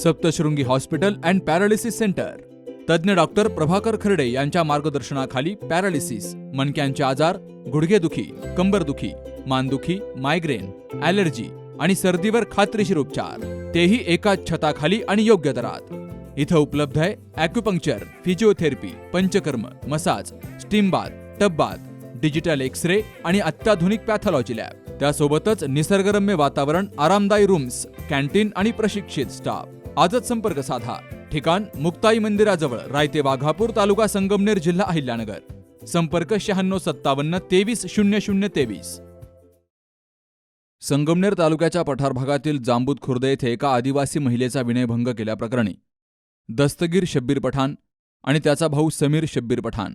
Saptashrungi hospital and paralysis centre. तज्ज्ञ doctor Prabhakar खर्डे यांच्या मार्गदर्शनाखाली पॅरालिसिस, मणक्यांचे आजार, गुडघेदुखी, कंबरदुखी, मानदुखी, मायग्रेन, ॲलर्जी आणि सर्दीवर खात्रीशीर उपचार, तेही एकाच छताखाली आणि योग्य दरात। इथं उपलब्ध आहे acupuncture, physiotherapy, panchakarma, massage, steam bath, tub bath, digital x ray आणि अत्याधुनिक पॅथॉलॉजी लॅब। त्यासोबतच निसर्गरम्य वातावरण, आरामदायी रूम्स, कॅन्टीन आणि प्रशिक्षित स्टाफ। आजच संपर्क साधा। ठिकाण मुक्ताई मंदिराजवळ, रायते वाघापूर, तालुका संगमनेर, जिल्हा अहिल्यानगर। संपर्क 9657 230023। संगमनेर तालुक्याच्या पठार भागातील जांबूत खुर्द येथे एका आदिवासी महिलेचा विनयभंग केल्याप्रकरणी दस्तगीर शब्बीर पठाण आणि त्याचा भाऊ समीर शब्बीर पठाण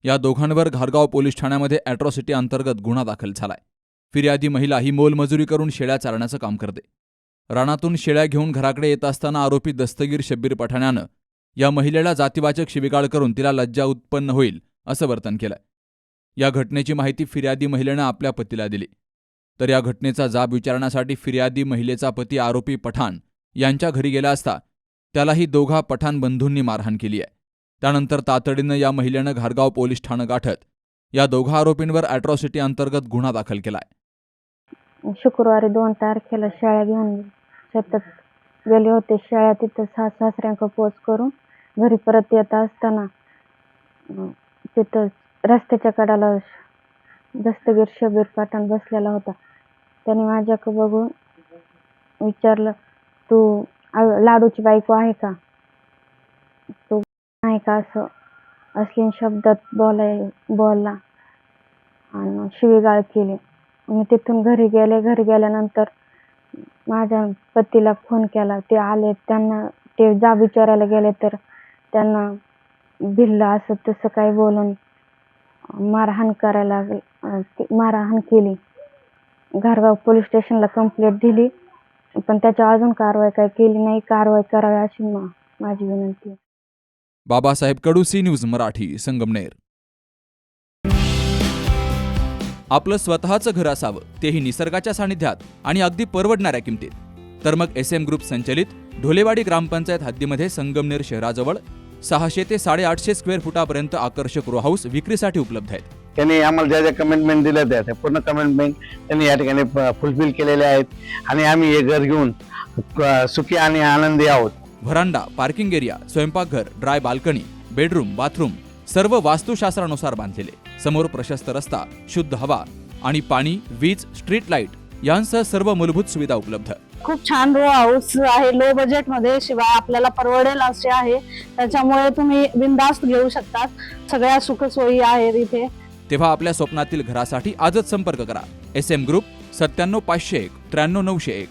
या दोघांवर घारगाव पोलीस ठाण्यामध्ये ॲट्रॉसिटी अंतर्गत गुन्हा दाखल झालाय। फिर्यादी महिला ही मोलमजुरी करून शेळ्या चारण्याचं काम करते। रानातून शेळ्या घेऊन घराकडे येत असताना आरोपी दस्तगीर शब्बीर पठाण्यानं या महिलेला जातीवाचक शिवीगाळ करून तिला लज्जा उत्पन्न होईल असं वर्तन केलंय। या घटनेची माहिती फिर्यादी महिलेनं आपल्या पतीला दिली, तर या घटनेचा जाब विचारण्यासाठी फिर्यादी महिलेचा पती आरोपी पठाण यांच्या घरी गेला असता त्यालाही दोघा पठाण बंधूंनी मारहाण केली आहे। त्यानंतर तातडीनं या महिलेनं घारगाव पोलीस ठाणं गाठत या दोघा आरोपींवर ॲट्रॉसिटी अंतर्गत गुन्हा दाखल केलाय। शुक्रवारी 2 तारखेला शेळ्या घेऊन शेतात गेले होते। शेळ्या तिथं सासऱ्यांक पोच करून घरी परत येत असताना तिथं रस्त्याच्या कडाला दस्तगीर शब्बीर पठाण बसलेला होता। त्याने माझ्याकडे बघून विचारलं, तू लाडूची बायको आहे का? तू नाही का? असं अश्लील शब्दात बोलला आणि शिवीगाळ केली। मी तिथून घरी गेले। घरी गेल्यानंतर माझ्या पतीला फोन केला, ते आले। त्यांना ते जाब विचारायला गेले तर त्यांना भिल्लं असं तसं काही बोलून मारहाण करायला मारहाण केली। घारगाव पोलीस स्टेशनला कंप्लेंट दिली, पण त्याच्या अजून कारवाई काही केली नाही। कारवाई करावी अशी माझी विनंती आहे। बाबासाहेब कडू, सी न्यूज मराठी, संगमनेर। आपलं स्वतःचं घर असावं, तेही निसर्गाच्या सानिध्यात आणि अगदी परवडणाऱ्या किमतीत, तर मग SM ग्रुप संचलित ढोलेवाडी ग्रामपंचायत हद्दीमध्ये संगमनेर शहराजवळ 600 ते 850 स्क्वेअर फुटापर्यंत आकर्षक रो हाऊस विक्रीसाठी उपलब्ध आहेत। त्यांनी आम्हाला ज्या कमिटमेंट दिल्या त्या पूर्ण कमिटमेंट त्यांनी या ठिकाणी फुलफिल केलेल्या आहेत आणि आम्ही हे घर घेऊन सुखी आणि आनंदी आहोत। व्हरांडा, पार्किंग एरिया, स्वयंपाकघर, ड्राय बाल्कनी, बेडरूम, बाथरूम सर्व वास्तुशास्त्रानुसार बांधलेले। समोर प्रशस्त रस्ता, शुद्ध हवा आणि पाणी, वीज, स्ट्रीट लाईट यांसह सर्व मूलभूत सुविधा उपलब्ध। खूप छान रो हाऊस आहे, लो बजेट मध्ये, शिवाय आपल्याला परवडेल असे आहे। त्याच्यामुळे तुम्ही बिनधास्त घेऊ शकतात। सगळ्या सुखसोयी आहेत इथे। तेव्हा आपल्या स्वप्नातील घरासाठी आजच संपर्क करा। SM group 97 501 93 901।